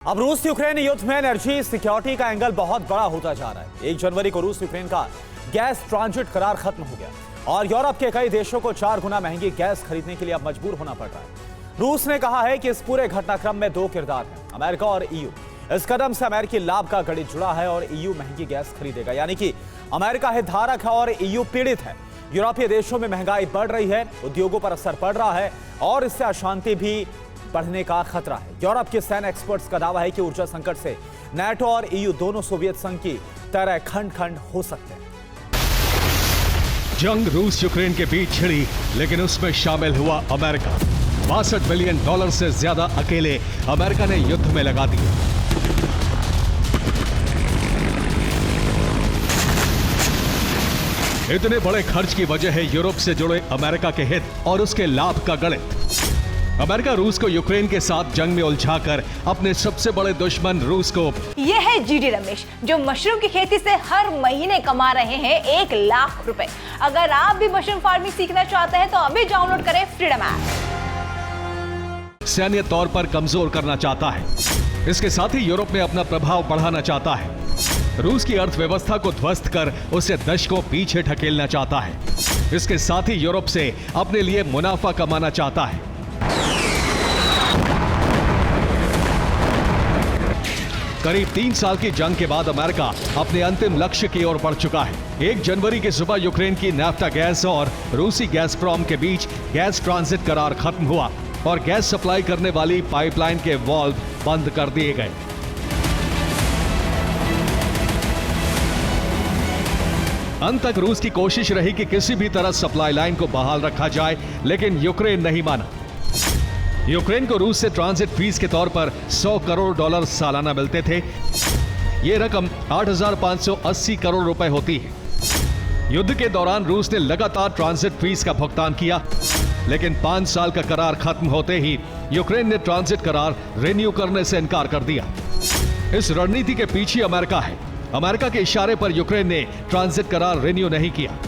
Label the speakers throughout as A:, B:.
A: अब रूस यूक्रेन युद्ध में एनर्जी सिक्योरिटी का एंगल बहुत बड़ा होता जा रहा है। 1 जनवरी को रूस यूक्रेन का गैस ट्रांजिट करार खत्म हो गया और यूरोप के कई देशों को 4 गुना महंगी गैस खरीदने के लिए अब मजबूर होना पड़ रहा है। रूस ने कहा है कि इस पूरे घटनाक्रम में 2 किरदार हैं, अमेरिका और ईयू। इस कदम से अमेरिकी लाभ का गणित जुड़ा है और ईयू महंगी गैस खरीदेगा, यानी कि अमेरिका हितधारक है और ईयू पीड़ित है। यूरोपीय देशों में महंगाई बढ़ रही है, उद्योगों पर असर पड़ रहा है और इससे अशांति भी बढ़ने का खतरा है। यूरोप के सैन्य एक्सपर्ट्स का दावा है कि ऊर्जा संकट से नाटो और ईयू दोनों सोवियत संघ की तरह खंड खंड हो सकते हैं।
B: जंग रूस यूक्रेन के बीच छिड़ी, लेकिन उसमें शामिल हुआ अमेरिका। $62 बिलियन से ज्यादा अकेले अमेरिका ने युद्ध में लगा दिए। इतने बड़े खर्च की वजह है यूरोप से जुड़े अमेरिका के हित और उसके लाभ का गणित। अमेरिका रूस को यूक्रेन के साथ जंग में उलझाकर अपने सबसे बड़े दुश्मन रूस को।
C: यह है जीडी रमेश, जो मशरूम की खेती से हर महीने कमा रहे हैं 1 लाख रुपए। अगर आप भी मशरूम फार्मिंग सीखना चाहते हैं तो अभी डाउनलोड करें फ्रीडम ऐप।
B: सैन्य तौर पर कमजोर करना चाहता है, इसके साथ ही यूरोप में अपना प्रभाव बढ़ाना चाहता है। रूस की अर्थव्यवस्था को ध्वस्त कर उसे दशकों पीछे ढकेलना चाहता है। इसके साथ ही यूरोप से अपने लिए मुनाफा कमाना चाहता है। करीब 3 साल की जंग के बाद अमेरिका अपने अंतिम लक्ष्य की ओर बढ़ चुका है। 1 जनवरी की सुबह यूक्रेन की नाफ्टा गैस और रूसी गैसप्रॉम के बीच गैस ट्रांजिट करार खत्म हुआ और गैस सप्लाई करने वाली पाइपलाइन के वाल्व बंद कर दिए गए। अंत तक रूस की कोशिश रही कि किसी भी तरह सप्लाई लाइन को बहाल रखा जाए, लेकिन यूक्रेन नहीं माना। यूक्रेन को रूस से ट्रांजिट फीस के तौर पर $100 करोड़ सालाना मिलते थे। यह रकम 8,580 करोड़ रुपए होती है। युद्ध के दौरान रूस ने लगातार ट्रांजिट फीस का भुगतान किया, लेकिन 5 साल का करार खत्म होते ही यूक्रेन ने ट्रांजिट करार रिन्यू करने से इनकार कर दिया। इस रणनीति के पीछे अमेरिका है। अमेरिका के इशारे पर यूक्रेन ने ट्रांजिट करार रिन्यू नहीं किया।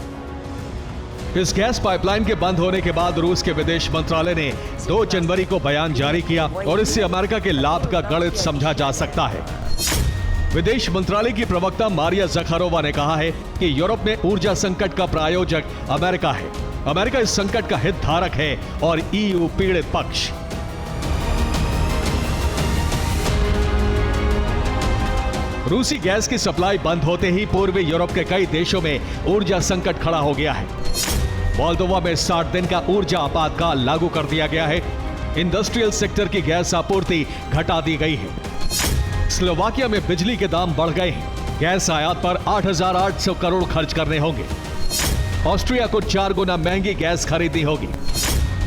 B: इस गैस पाइपलाइन के बंद होने के बाद रूस के विदेश मंत्रालय ने 2 जनवरी को बयान जारी किया और इससे अमेरिका के लाभ का गणित समझा जा सकता है। विदेश मंत्रालय की प्रवक्ता मारिया ज़खारोवा ने कहा है कि यूरोप में ऊर्जा संकट का प्रायोजक अमेरिका है। अमेरिका इस संकट का हितधारक है और ईयू पीड़ित पक्ष। रूसी गैस की सप्लाई बंद होते ही पूर्वी यूरोप के कई देशों में ऊर्जा संकट खड़ा हो गया है। मोल्दोवा में 60 दिन का ऊर्जा आपातकाल लागू कर दिया गया है। इंडस्ट्रियल सेक्टर की गैस आपूर्ति घटा दी गई है। स्लोवाकिया में बिजली के दाम बढ़ गए हैं। गैस आयात पर 8,800 करोड़ खर्च करने होंगे। ऑस्ट्रिया को 4 गुना महंगी गैस खरीदनी होगी।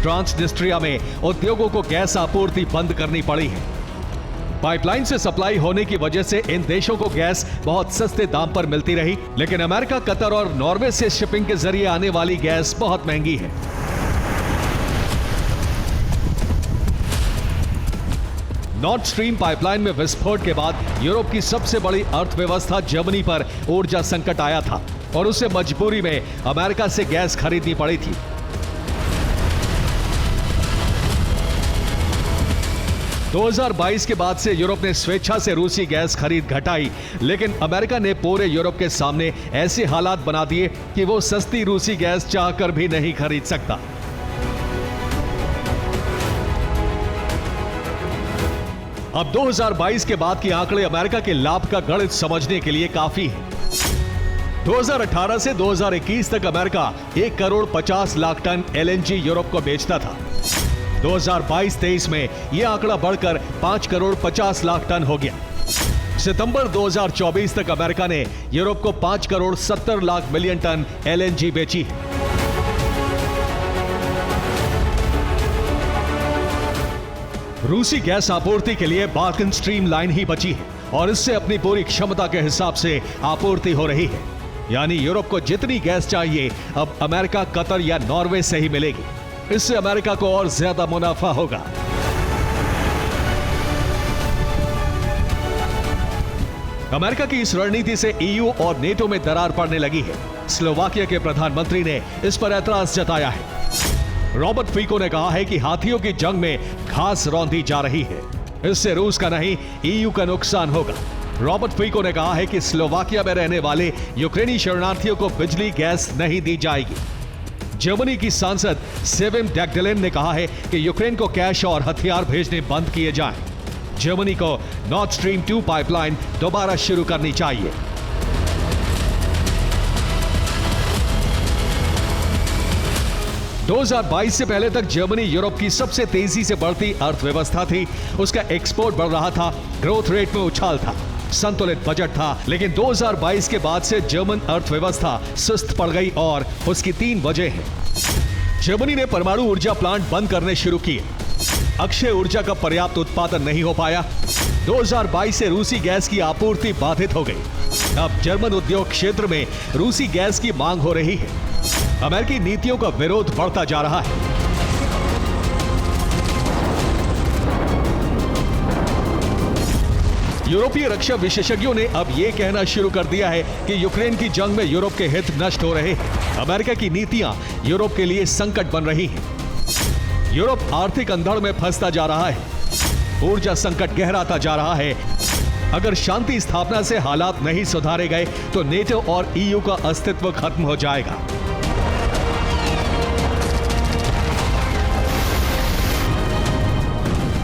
B: ट्रांसनिस्ट्रिया में उद्योगों को गैस आपूर्ति बंद करनी पड़ी है। पाइपलाइन से सप्लाई होने की वजह से इन देशों को गैस बहुत सस्ते दाम पर मिलती रही, लेकिन अमेरिका, कतर और नॉर्वे से शिपिंग के जरिए आने वाली गैस बहुत महंगी है। नॉर्थ स्ट्रीम पाइपलाइन में विस्फोट के बाद यूरोप की सबसे बड़ी अर्थव्यवस्था जर्मनी पर ऊर्जा संकट आया था और उसे मजबूरी में अमेरिका से गैस खरीदनी पड़ी थी। दो 2022 के बाद से यूरोप ने स्वेच्छा से रूसी गैस खरीद घटाई, लेकिन अमेरिका ने पूरे यूरोप के सामने ऐसे हालात बना दिए कि वो सस्ती रूसी गैस चाहकर भी नहीं खरीद सकता। अब 2022 के बाद के आंकड़े अमेरिका के लाभ का गणित समझने के लिए काफी है। 2018 से 2021 तक America 1,50 lakh ton LNG Europe को बेचता था। 2022-23 में यह आंकड़ा बढ़कर 5,50 लाख टन हो गया। सितंबर 2024 तक अमेरिका ने यूरोप को 5,70 लाख मिलियन टन LNG बेची है। रूसी गैस आपूर्ति के लिए बाल्कन स्ट्रीम लाइन ही बची है और इससे अपनी पूरी क्षमता के हिसाब से आपूर्ति हो रही है। यानी यूरोप को जितनी गैस चाहिए अब अमेरिका, कतर या नॉर्वे से ही मिलेगी। इससे अमेरिका को और ज्यादा मुनाफा होगा। अमेरिका की इस रणनीति से ईयू और नेटो में दरार पड़ने लगी है। स्लोवाकिया के प्रधानमंत्री ने इस पर ऐतराज जताया है। रॉबर्ट फीको ने कहा है कि हाथियों की जंग में घास रौंदी जा रही है। इससे रूस का नहीं ईयू का नुकसान होगा। रॉबर्ट फिको ने कहा है कि स्लोवाकिया में रहने वाले यूक्रेनी शरणार्थियों को बिजली गैस नहीं दी जाएगी। जर्मनी की सांसद सेविम डैगडेलेन ने कहा है कि यूक्रेन को कैश और हथियार भेजने बंद किए जाएं। जर्मनी को नॉर्थ स्ट्रीम 2 पाइपलाइन दोबारा शुरू करनी चाहिए। दो 2022 से पहले तक जर्मनी यूरोप की सबसे तेजी से बढ़ती अर्थव्यवस्था थी। उसका एक्सपोर्ट बढ़ रहा था, ग्रोथ रेट में उछाल था, संतुलित बजट था। लेकिन 2022 के बाद से जर्मन अर्थव्यवस्था सुस्त पड़ गई और उसकी 3 वजह हैं। जर्मनी ने परमाणु ऊर्जा प्लांट बंद करने शुरू किए। अक्षय ऊर्जा का पर्याप्त उत्पादन नहीं हो पाया। 2022 से रूसी गैस की आपूर्ति बाधित हो गई। अब जर्मन उद्योग क्षेत्र में रूसी गैस की मांग हो रही है। अमेरिकी नीतियों का विरोध बढ़ता जा रहा है। यूरोपीय रक्षा विशेषज्ञों ने अब यह कहना शुरू कर दिया है कि यूक्रेन की जंग में यूरोप के हित नष्ट हो रहे हैं। अमेरिका की नीतियां यूरोप के लिए संकट बन रही हैं। यूरोप आर्थिक अंधड़ में फंसता जा रहा है। ऊर्जा संकट गहराता जा रहा है। अगर शांति स्थापना से हालात नहीं सुधारे गए तो नेटो और ईयू का अस्तित्व खत्म हो जाएगा।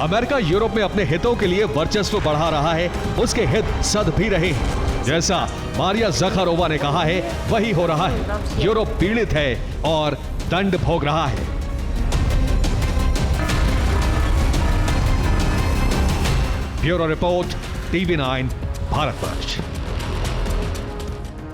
B: अमेरिका यूरोप में अपने हितों के लिए वर्चस्व बढ़ा रहा है। उसके हित सध भी रहे हैं। जैसा मारिया ज़खारोवा ने कहा है, वही हो रहा है। यूरोप पीड़ित है और दंड भोग रहा है। Bureau report, TV9, Bharatvarsh.